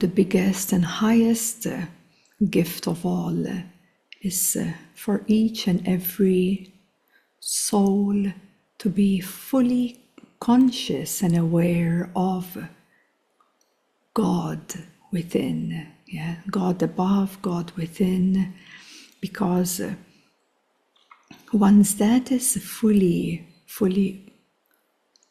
the biggest and highest gift of all is for each and every soul to be fully conscious and aware of God within, God above, God within, because once that is fully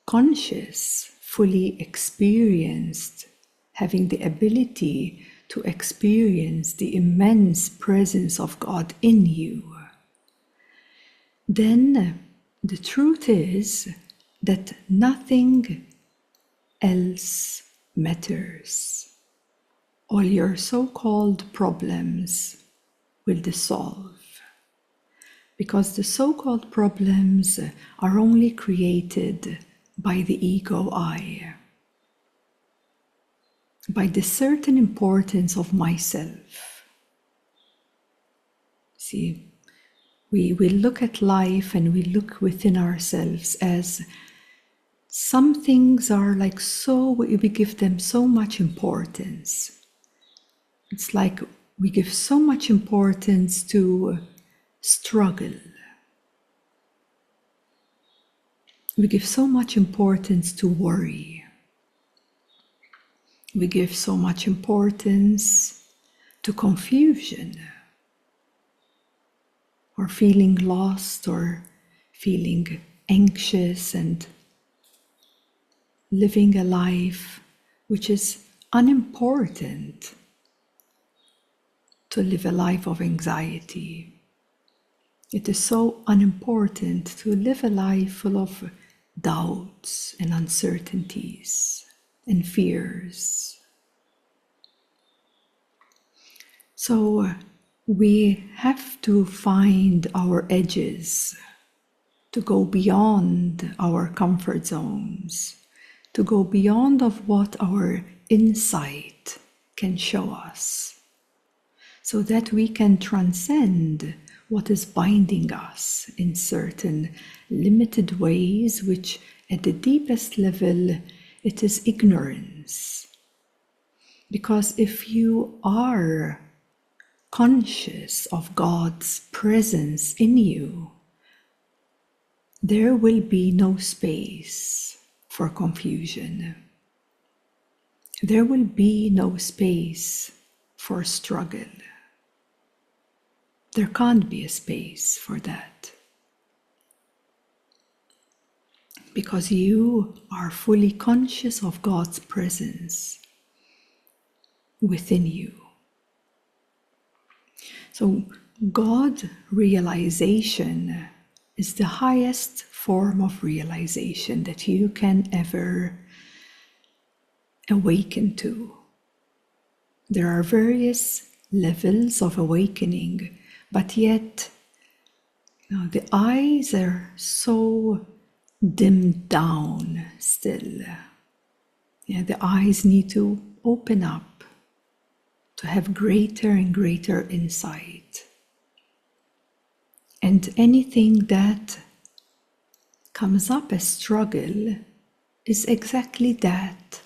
conscious, fully experienced, having the ability to experience the immense presence of God in you, then the truth is that nothing else matters. All your so-called problems will dissolve, because the so-called problems are only created by the ego I, by the certain importance of myself. See, we look at life and we look within ourselves as some things are like so, we give them so much importance. It's like we give so much importance to struggle. We give so much importance to worry. We give so much importance to confusion, or feeling lost, or feeling anxious, and living a life which is unimportant, to live a life of anxiety. It is so unimportant to live a life full of doubts and uncertainties and fears. So we have to find our edges, to go beyond our comfort zones, to go beyond of what our insight can show us, so that we can transcend what is binding us in certain limited ways, which at the deepest level, it is ignorance. Because if you are conscious of God's presence in you, there will be no space for confusion. There will be no space for struggle. There can't be a space for that, because you are fully conscious of God's presence within you. So God realization is the highest form of realization that you can ever awaken to. There are various levels of awakening, but yet, the eyes are so dimmed down still. The eyes need to open up to have greater and greater insight. And anything that comes up as struggle is exactly that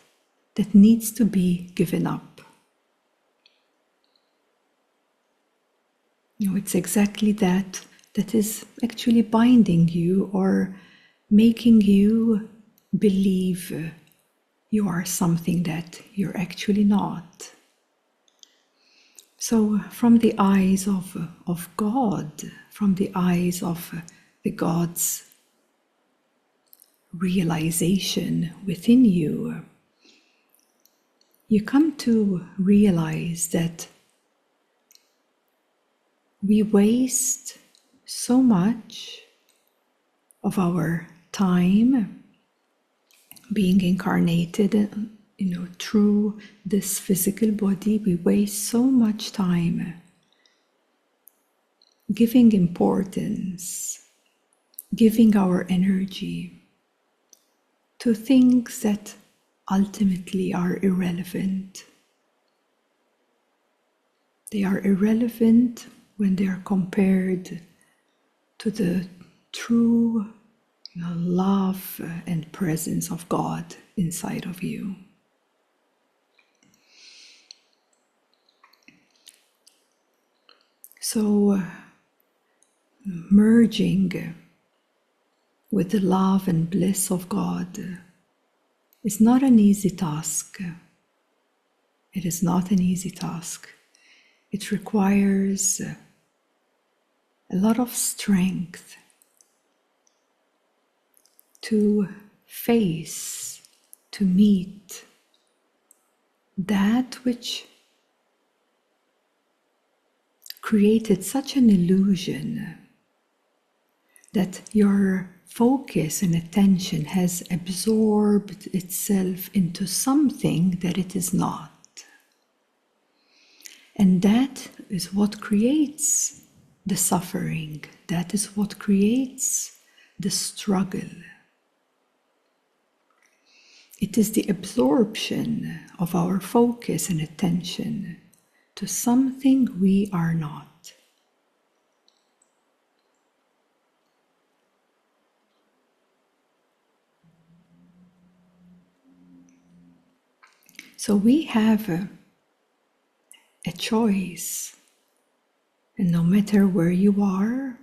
needs to be given up. It's exactly that is actually binding you or making you believe you are something that you're actually not. So from the eyes of God, from the eyes of the God's realization within you, you come to realize that we waste so much of our time being incarnated, through this physical body. We waste so much time giving importance, giving our energy to things that ultimately are irrelevant. They are irrelevant when they are compared to the true love and presence of God inside of you. So merging with the love and bliss of God is not an easy task. It is not an easy task. It requires a lot of strength to face, to meet that which created such an illusion that your focus and attention has absorbed itself into something that it is not. And that is what creates the suffering. That is what creates the struggle. It is the absorption of our focus and attention to something we are not. So we have a choice, and no matter where you are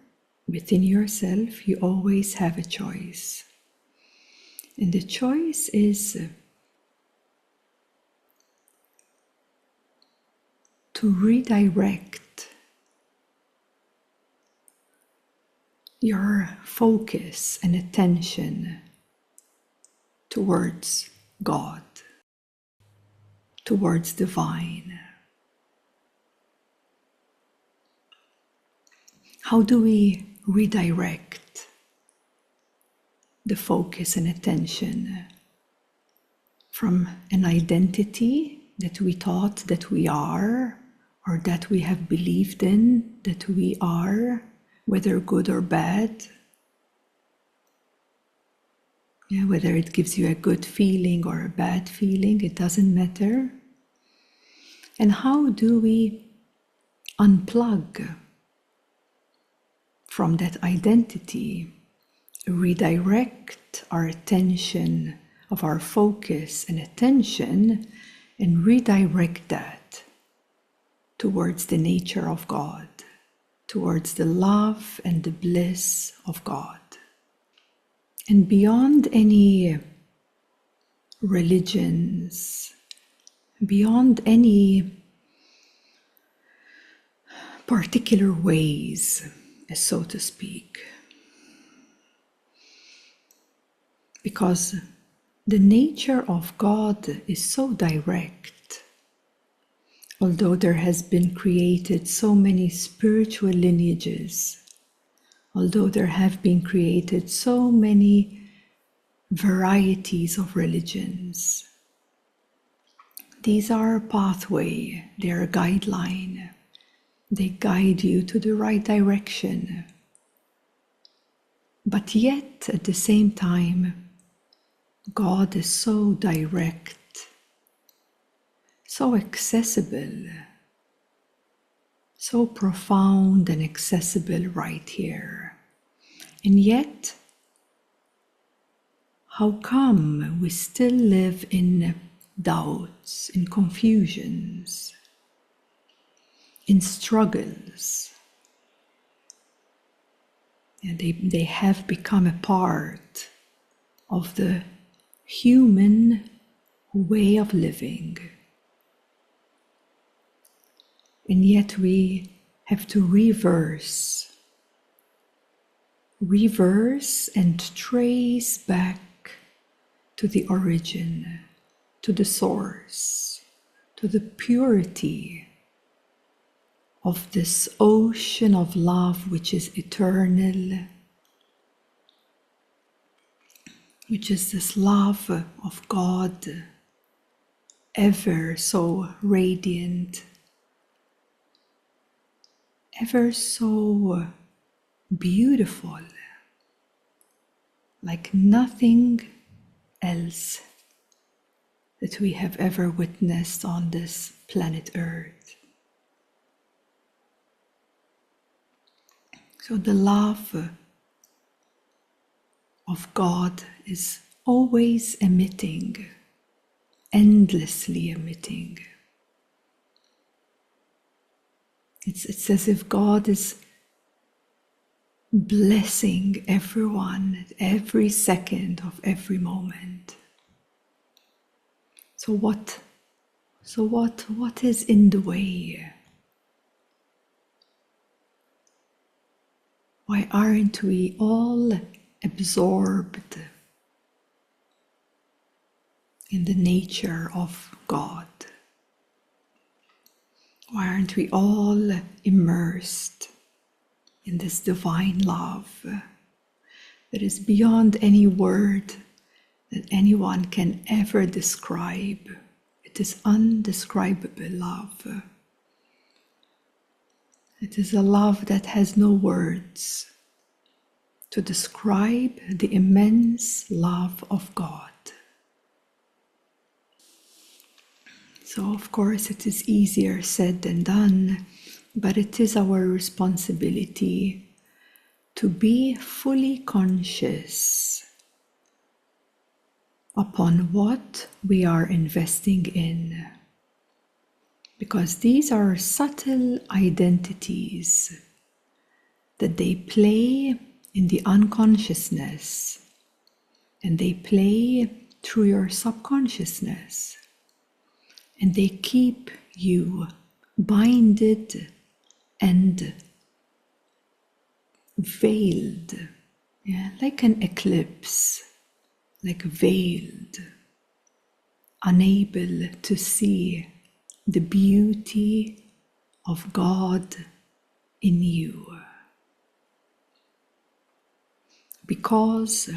within yourself, you always have a choice. And the choice is to redirect your focus and attention towards God, towards divine. How do we redirect the focus and attention from an identity that we thought that we are, or that we have believed in that we are, whether good or bad? Yeah, whether it gives you a good feeling or a bad feeling, it doesn't matter. And how do we unplug from that identity, redirect our attention of our focus and attention, and redirect that towards the nature of God, towards the love and the bliss of God? And beyond any religions, beyond any particular ways, so to speak, because the nature of God is so direct. Although there has been created so many spiritual lineages, although there have been created so many varieties of religions, these are a pathway, they are a guideline. They guide you to the right direction. But yet, at the same time, God is so direct, so accessible, so profound and accessible right here. And yet, how come we still live in doubts, in confusions, in struggles? And they have become a part of the human way of living. And yet we have to reverse and trace back to the origin, to the source, to the purity of this ocean of love which is eternal, which is this love of God, ever so radiant, ever so beautiful, like nothing else that we have ever witnessed on this planet Earth. So the love of God is always emitting, endlessly emitting. It's as if God is blessing everyone at every second of every moment. So what is in the way? Why aren't we all absorbed in the nature of God? Why aren't we all immersed in this divine love that is beyond any word that anyone can ever describe? It is undescribable love. It is a love that has no words to describe the immense love of God. So, of course, it is easier said than done, but it is our responsibility to be fully conscious upon what we are investing in. Because these are subtle identities that they play in the unconsciousness and they play through your subconsciousness and they keep you binded and veiled, like an eclipse, like veiled, unable to see the beauty of God in you. Because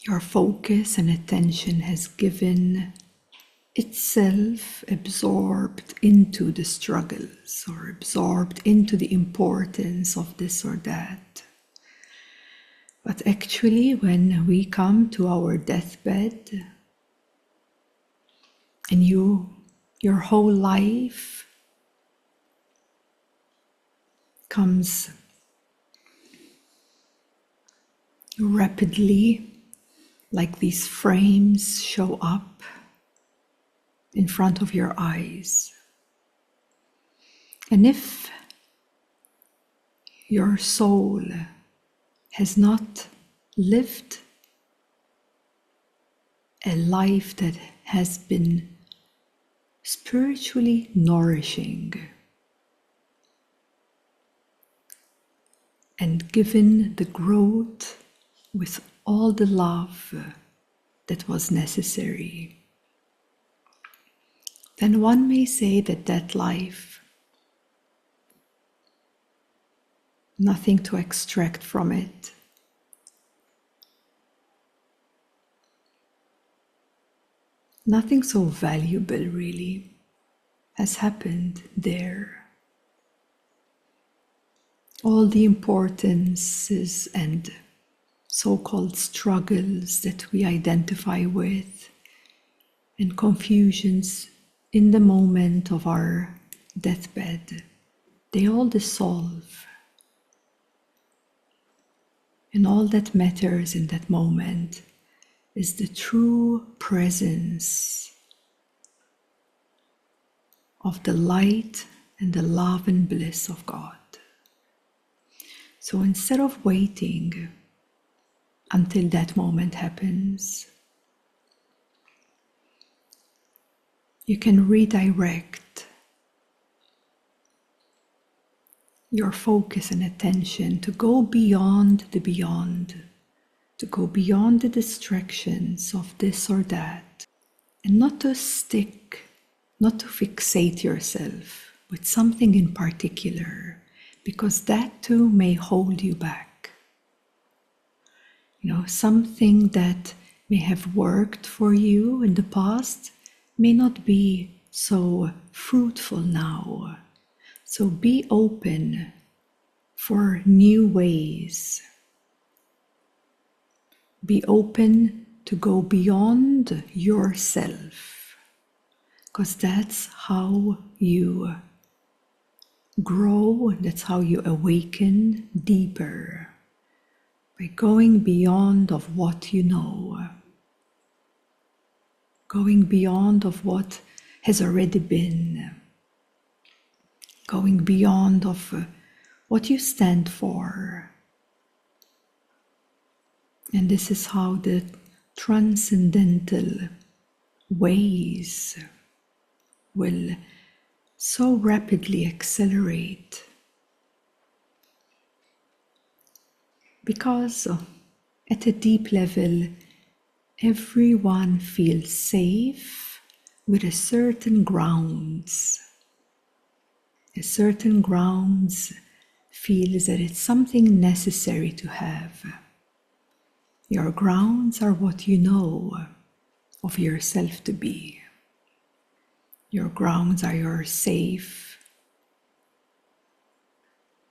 your focus and attention has given itself absorbed into the struggles or absorbed into the importance of this or that. But actually, when we come to our deathbed and your whole life comes rapidly, like these frames show up in front of your eyes. And if your soul has not lived a life that has been spiritually nourishing and given the growth with all the love that was necessary, then one may say that that life, nothing to extract from it, nothing so valuable really has happened there. All the importances and so-called struggles that we identify with and confusions in the moment of our deathbed, they all dissolve. And all that matters in that moment is the true presence of the light and the love and bliss of God. So instead of waiting until that moment happens, you can redirect your focus and attention to go beyond the beyond, to go beyond the distractions of this or that, and not to stick, not to fixate yourself with something in particular, because that too may hold you back. Something that may have worked for you in the past may not be so fruitful now. So be open for new ways. Be open to go beyond yourself, because that's how you grow, that's how you awaken deeper, by going beyond of what you know, going beyond of what has already been. going beyond of what you stand for. And this is how the transcendental ways will so rapidly accelerate, because at a deep level everyone feels safe with a certain grounds. A certain grounds feels that it's something necessary to have. Your grounds are what you know of yourself to be. Your grounds are your safe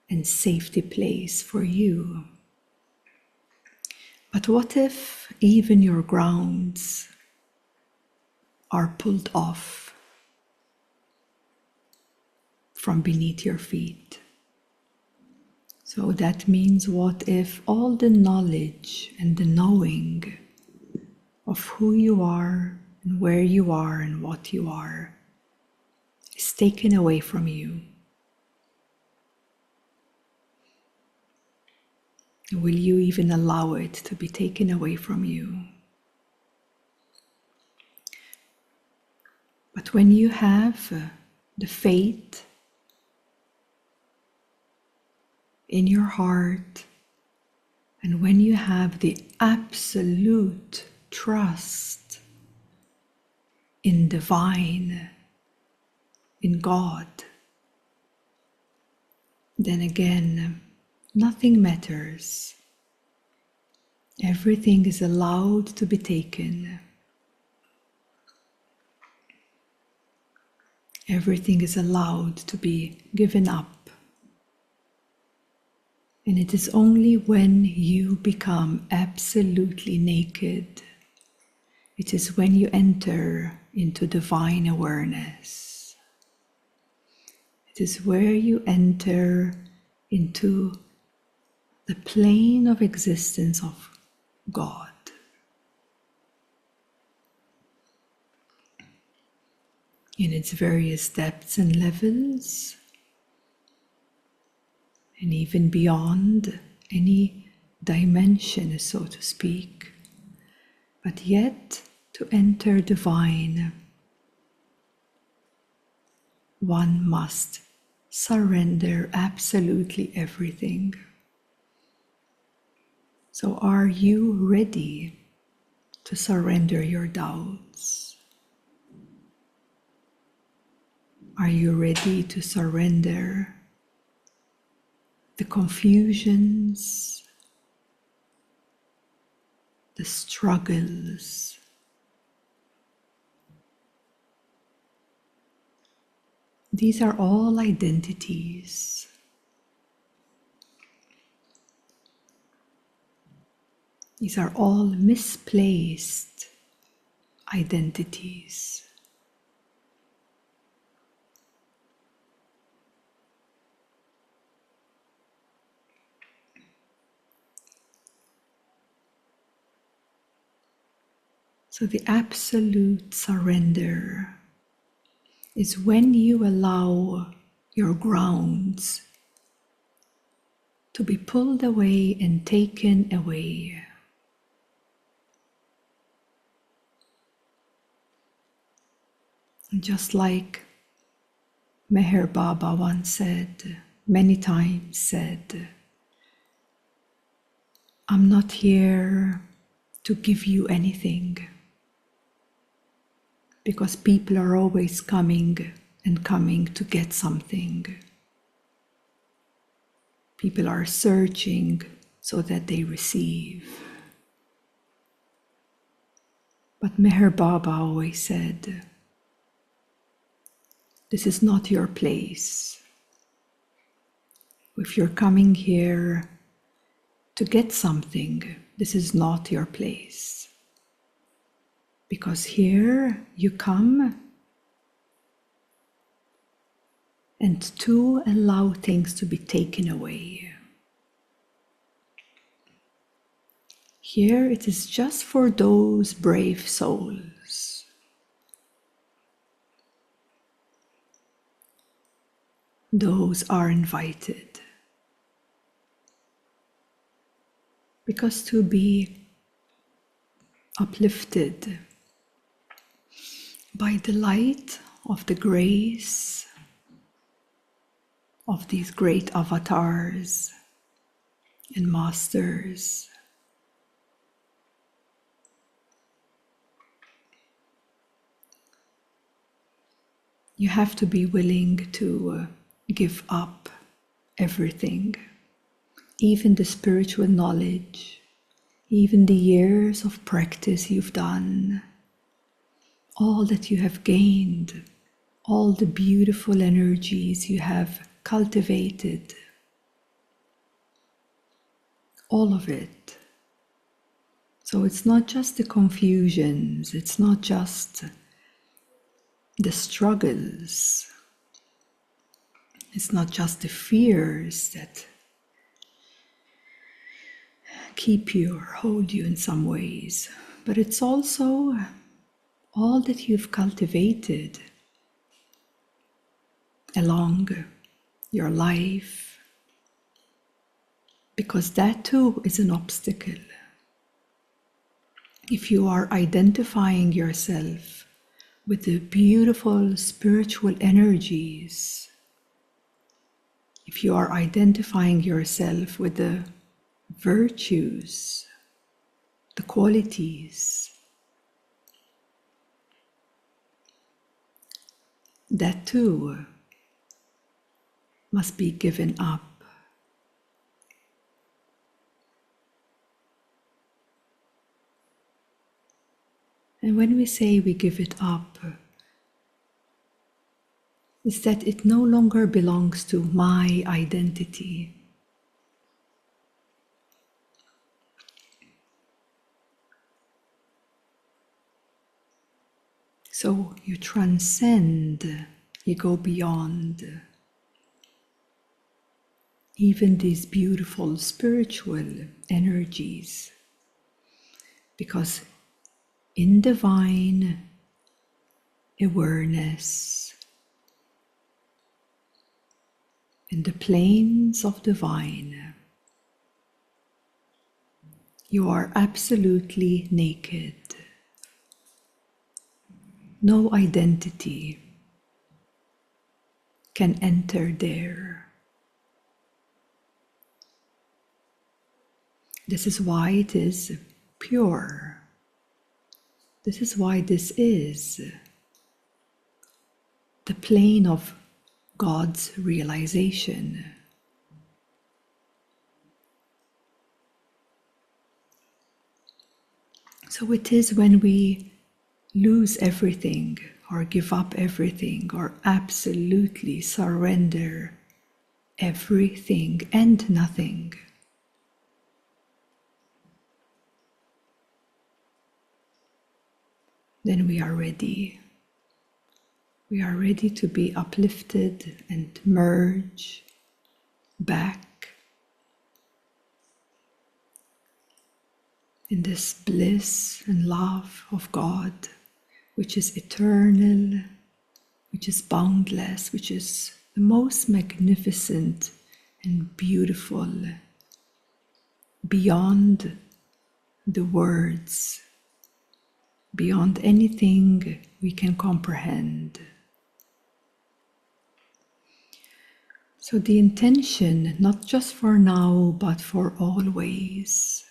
and safety place for you. But what if even your grounds are pulled off from beneath your feet? So that means, what if all the knowledge and the knowing of who you are and where you are and what you are is taken away from you? Will you even allow it to be taken away from you? But when you have the faith in your heart, and when you have the absolute trust in divine, in God, then again, nothing matters. Everything is allowed to be taken. Everything is allowed to be given up. And it is only when you become absolutely naked, it is when you enter into divine awareness. It is where you enter into the plane of existence of God. In its various depths and levels, and even beyond any dimension, so to speak. But yet, to enter divine, one must surrender absolutely everything. So are you ready to surrender your doubts? Are you ready to surrender the confusions, the struggles, these are all identities. These are all misplaced identities. So the absolute surrender is when you allow your grounds to be pulled away and taken away. Just like Meher Baba once said, many times said, I'm not here to give you anything, because people are always coming and coming to get something. People are searching so that they receive. But Meher Baba always said, this is not your place. If you're coming here to get something, this is not your place. Because here you come and to allow things to be taken away. Here it is just for those brave souls. those are invited. Because to be uplifted by the light of the grace of these great avatars and masters, you have to be willing to give up everything, even the spiritual knowledge, even the years of practice you've done, all that you have gained, all the beautiful energies you have cultivated, all of it. So it's not just the confusions, it's not just the struggles, it's not just the fears that keep you or hold you in some ways, but it's also all that you've cultivated along your life, because that too is an obstacle. If you are identifying yourself with the beautiful spiritual energies, if you are identifying yourself with the virtues, the qualities, that too must be given up. And when we say we give it up, it's that it no longer belongs to my identity. So you transcend, you go beyond even these beautiful spiritual energies, because in divine awareness, in the planes of divine, you are absolutely naked. No identity can enter there. This is why it is pure. This is why this is the plane of God's realization. So it is when we lose everything or give up everything or absolutely surrender everything and nothing, then we are ready. We are ready to be uplifted and merge back in this bliss and love of God, which is eternal, which is boundless, which is the most magnificent and beautiful, beyond the words, beyond anything we can comprehend. So the intention, not just for now, but for always,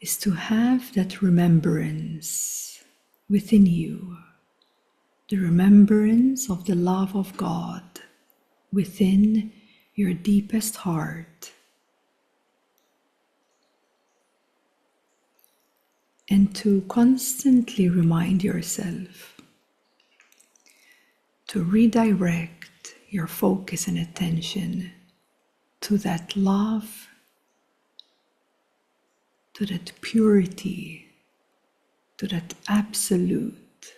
is to have that remembrance within you, the remembrance of the love of God within your deepest heart, and to constantly remind yourself to redirect your focus and attention to that love, to that purity, to that absolute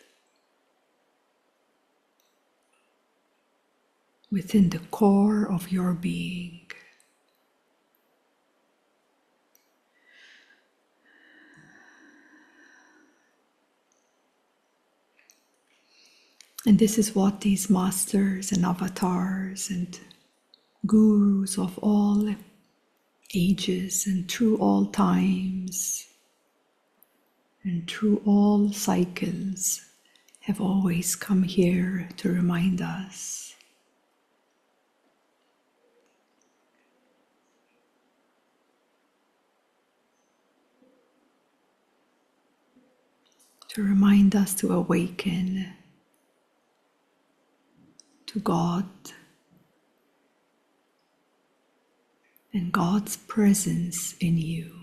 within the core of your being. And this is what these masters and avatars and gurus of all ages and through all times and through all cycles have always come here to remind us. To remind us to awaken to God and God's presence in you.